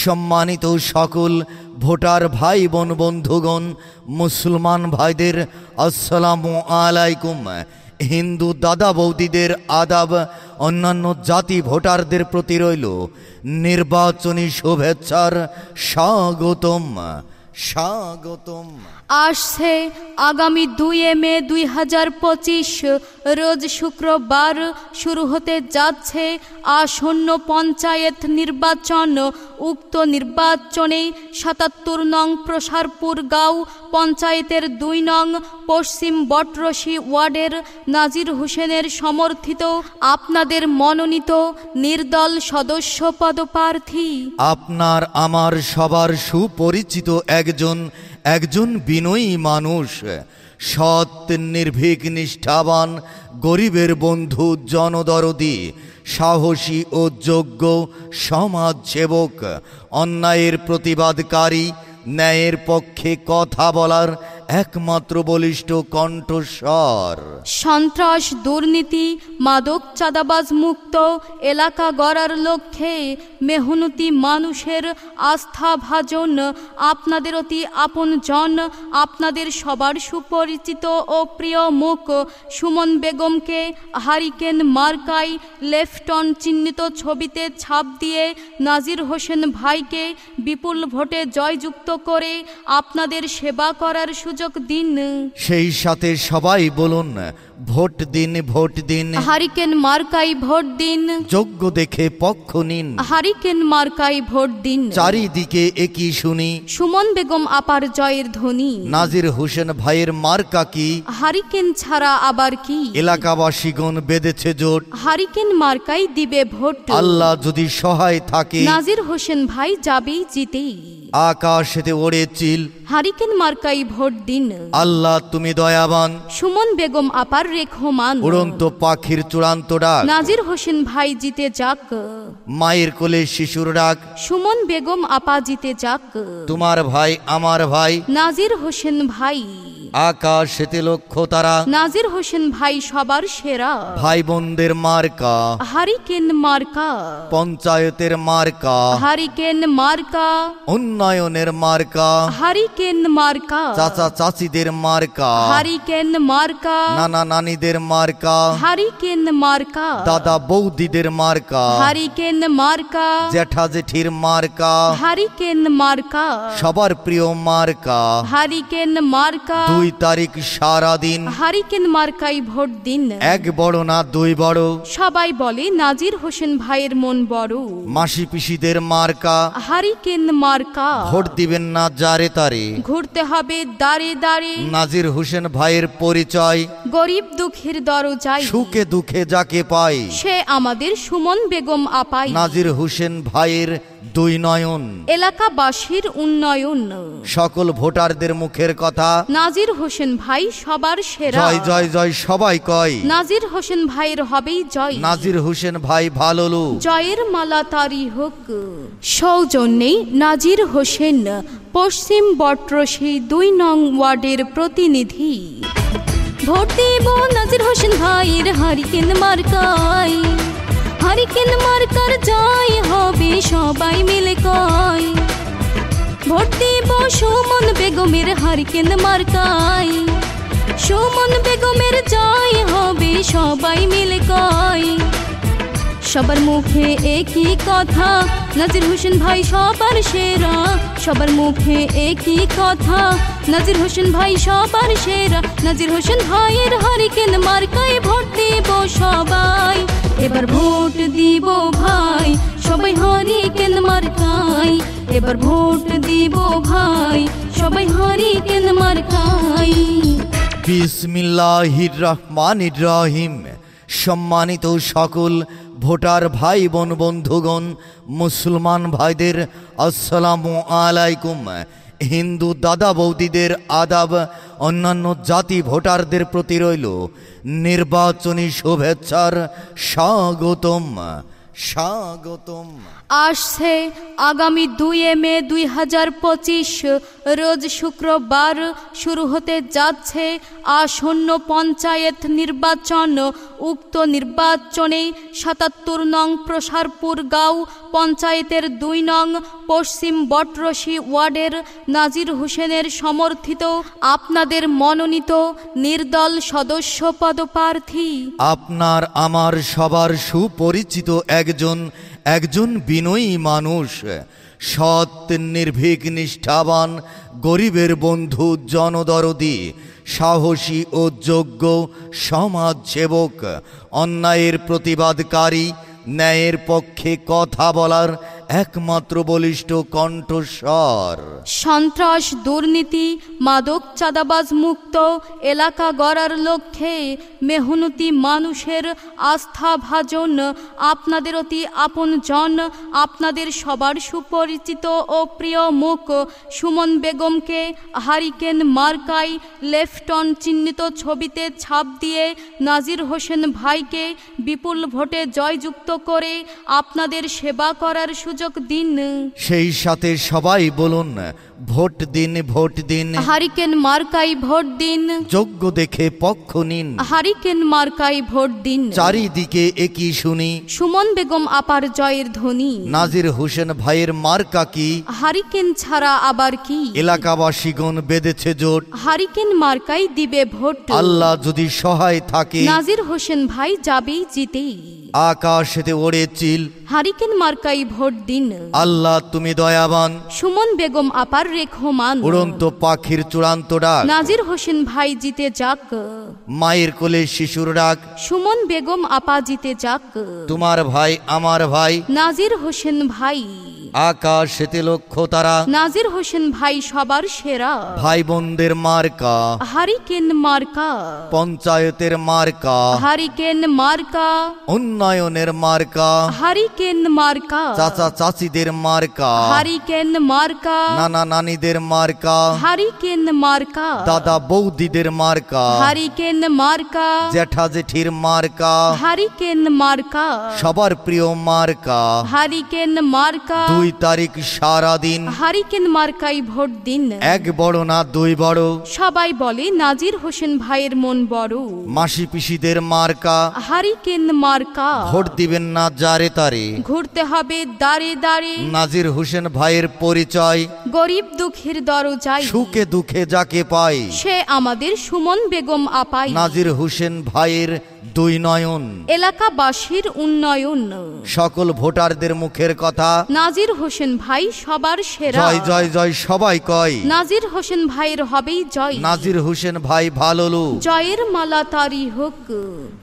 সম্মানিত সকল ভোটার ভাই বোন বন্ধুগণ, মুসলমান ভাইদের আসসালামু আলাইকুম। হিন্দু দাদা বৌদিদের আদাব, অন্যান্য জাতি ভোটারদের প্রতি রইল নির্বাচনী শুভেচ্ছার স্বাগতম স্বাগতম। আসছে আগামী 2 মে 2025 রোজ শুক্রবার শুরু হতে যাচ্ছে আসন্ন পঞ্চায়েত নির্বাচন। উক্ত নির্বাচনে 77 নং প্রসারপুর গাঁও পঞ্চায়েতের 2 নং পশ্চিম বটরশি ওয়ার্ডের নাজির হোসেনের সমর্থিত আপনাদের মনোনীত নির্দল সদস্য পদপ্রার্থী, আপনার আমার সবার সুপরিচিত একজন বিনয়ী মানুষ, সৎ নির্ভীক নিষ্ঠাবান, গরিবের বন্ধু, জনদরদি, সাহসী ও যোগ্য সমাজসেবক, অন্যায়ের প্রতিবাদকারী, ন্যায়ের পক্ষে কথা বলার একমাত্র বলিষ্ঠ কণ্ঠস্বর, সন্ত্রাস দুর্নীতি মাদক চাঁদাবাজ মুক্ত এলাকা গড়ার লক্ষ্যে মেহনতি মানুষের আস্থাভাজন, আপনাদের অতি আপনজন, আপনাদের সবার সুপরিচিত ও প্রিয় মুখ সুমন বেগমকে হারিকেন মার্কায় লেফটন চিহ্নিত ছবিতে ছাপ দিয়ে নাজির হোসেন ভাইকে বিপুল ভোটে জয়যুক্ত করে আপনাদের সেবা করার সুযোগ দিন। সেই সাথে সবাই বলুন, ভোট দিন, ভোট দিন, হারিকেন মার্কায় ভোট দিন, যোগ্য দেখে পক্ষ নিন, হারিকেন মার্কায় ভোট দিন। চারিদিকে একই শুনি, সুমন বেগম আপার জয়ের ধ্বনি। নাজির হোসেন ভাইয়ের মার্কা কি? হারিকেন ছাড়া আবার কি? এলাকাবাসীগণ বেঁধেছে জোট, হারিকেন মার্কাই দিবে ভোট। আল্লাহ যদি সহায় থাকে, নাজির হোসেন ভাই যাবেই জিতেই। আকাশেতে ওড়ে চিল, হারিকেন মার্কাই ভোট দিন। আল্লাহ তুমি দয়াবান, সুমন বেগম আপার রেখমান। উড়ন্ত পাখির চূড়ান্ত ডাক, নাজির হোসেন ভাই জিতে যাক। মায়ের কোলে শিশুর ডাক, সুমন বেগম আপা জিতে যাক। তোমার ভাই আমার ভাই, নাজির হোসেন ভাই। আকাশেতে লক্ষ্য তারা, নাজির হোসেন ভাই সবার সেরা। ভাই বোনদের মার্কা, হারিকেন মার্কা। পঞ্চায়েতের মার্কা, হারিকেন মার্কা। উন্নয়নের মার্কা, হারিকেন মার্কা। চাচা চাচিদের মার্কা, হারিকেন মার্কা। নানা নানিদের মার্কা, হারিকেন মার্কা। দাদা বৌদিদের মার্কা, হারিকেন মার্কা। জ্যাঠা জেঠির মার্কা, হারিকেন মার্কা। সবার প্রিয় মার্কা, হারিকেন মার্কা। 2 তারিখ সারাদিন হারিকেন মার্কাই ভোট দিন। এক বড় না 2 বড়, সবাই বলে নাজির হোসেন ভাইয়ের মন বড়। মাসি পিসিদের মার্কা, হারিকেন মার্কা। ভোট দিবেন না যারে তারে, ঘুরতে হবে দাঁড়ে দাঁড়ে। নাজির হোসেন ভাইয়ের পরিচয়, গরিব দুঃখীর দরজায়, সুখে দুঃখে যাকে পাই, সে আমাদের সুমন বেগম আপাই। নাজির হোসেন ভাইয়ের 2 নয়ন, এলাকাবাসীর উন্নয়ন। সকল ভোটারদের মুখের কথা, নাজির হোসেন ভাই সবার সেরা। জয় জয় জয় সবাই কয়, নাজির হোসেন ভাইয়ের হবেই জয়। নাজির হোসেন ভাই ভালো লোক, জয়ের মালা তারি হোক। সৌজন্যে নাজির হোসেন, পশ্চিম বটরশি 2 নং ওয়ার্ডের প্রতিনিধি। ভোট দেব নাজির হোসেন ভাইয়ের হারিকেন মার্কায়। হারিকেন মার্কার জয় হবে সবাই মিলে কয়। ভোট দেব সুমন বেগমের হারিকেন মার্কায়। সুমন বেগমের জয় হবে সবাই মিলে কয়। সবার মুখে একই কথা, নাজির হোসেন ভাই সবার সেরা। সবার মুখে একই কথা, নাজির হোসেন ভাই সবার সেরা। নাজির হোসেন ভাইয়ের হারিকেন মার্কায় ভোট দেব সবাই। এবার ভোট দিব ভাই সবাই হারিকেন মার্কায়। এবার ভোট দিব ভাই সবাই হারিকেন মার্কায়। বিসমিল্লাহির রহমানির রহিম। সম্মানিত সকল ভোটার ভাই বোন বন্ধুগণ, মুসলমান ভাইদের আসসালামু আলাইকুম। হিন্দু দাদা বৌদিদের আদাব, অন্যান্য জাতি ভোটারদের প্রতি রইল নির্বাচনী শুভেচ্ছার স্বাগতম স্বাগতম। আসছে আগামী 2 মে 2025 রোজ শুক্রবার শুরু হতে যাচ্ছে আসন্ন পঞ্চায়েত নির্বাচন। উক্ত নির্বাচনে 77 নং প্রসারপুর গাঁও পঞ্চায়েতের 2 নং পশ্চিম বটরশী ওয়ার্ডের নাজির হোসেনের সমর্থিত আপনাদের মনোনীত নির্দল সদস্য পদপ্রার্থী আপনার আমার সবার সুপরিচিত একজন বিনয়ী মানুষ, সৎ নির্ভীক নিষ্ঠাবান, গরিবের বন্ধু, জনদরদি, সাহসী ও যোগ্য সমাজসেবক, অন্যায়ের প্রতিবাদকারী, ন্যায়ের পক্ষে কথা বলার একমাত্র বলিষ্ঠ কণ্ঠস্বর। সন্ত্রাস, দুর্নীতি, মাদক, চাঁদাবাজ মুক্ত এলাকা গড়ার লক্ষ্যে মেহনতি মানুষের আস্থাভাজন, আপনাদের অতি আপনজন, আপনাদের সবার সুপরিচিত ও প্রিয় মুখ সুমন বেগমকে হারিকেন মার্কায় লেফটন চিহ্নিত ছবিতে ছাপ দিয়ে নাজির হোসেন ভাইকে বিপুল ভোটে জয়যুক্ত করে আপনাদের সেবা করার সুযোগ দিন। সেই সাথে সবাই বলুন, ভোট দিন, ভোট দিন, হারিকেন মার্কায় ভোট দিন, যোগ্য দেখে পক্ষ নিন, হারিকেন মার্কায় ভোট দিন। চারিদিকে একই শুনি, সুমন বেগম আপার জয়ের ধ্বনি। নাজির হোসেন ভাইয়ের মার্কা কি? হারিকেন ছাড়া আবার কি? এলাকাবাসীগণ বেঁধেছে জোট, হারিকেন মার্কায় দিবে ভোট। আল্লাহ যদি সহায় থাকে, নাজির হোসেন ভাই যাবেই জিতেই। আকাশেতে ওড়ে চিল, হারিকেন মার্কায় ভোট দিন। আল্লাহ তুমি দয়াবান, সুমন বেগম আপার রেখমান। উড়ন্ত পাখির চূড়ান্ত ডাক, নাজির হোসেন ভাই জিতে যাক। মায়ের কোলে শিশুর ডাক, সুমন বেগম আপা জিতে যাক। তোমার ভাই আমার ভাই, নাজির হোসেন ভাই। আকাশেতে লক্ষ্য তারা, নাজির হোসেন ভাই সবার সেরা। ভাই বোনদের মার্কা, হারিকেন মার্কা। পঞ্চায়েতের মার্কা, হারিকেন মার্কা। উন্নয়নের মার্কা, হারিকেন মার্কা। চাচা চাচিদের মার্কা, হারিকেন মার্কা। নানা নানিদের মার্কা, হারিকেন মার্কা। দাদা বৌদিদের মার্কা, হারিকেন মার্কা। জ্যাঠা জেঠির মার্কা, হারিকেন মার্কা। সবার প্রিয় মার্কা। হারিকেন মার্কা। 2 তারিখ সারাদিন, হারিকেন মার্কায় ভোট দিন। 1 বড় না 2 বড়, সবাই বলে নাজির হোসেন ভাইয়ের মন বড়। মাসি পিসিদের মার্কা, হারিকেন মার্কা। ভোট দিবেন না যারে তারে, ঘুরতে হবে দাঁড়ে দাঁড়ে। নাজির হোসেন ভাইয়ের পরিচয়, গরিব দুঃখীর দরজায়। সুখে দুঃখে যাকে পাই, সে আমাদের সুমন বেগম আপাই। নাজির হোসেন ভাইয়ের 2 নয়ন, এলাকাবাসীর উন্নয়ন। সকল ভোটারদের মুখের কথা, নাজির হোসেন ভাই সবার সেরা। জয় জয় জয় সবাই কয়, নাজির হোসেন ভাইয়ের হবেই জয়। নাজির হোসেন ভাই ভালো লোক। জয়ের মালা তারি হোক।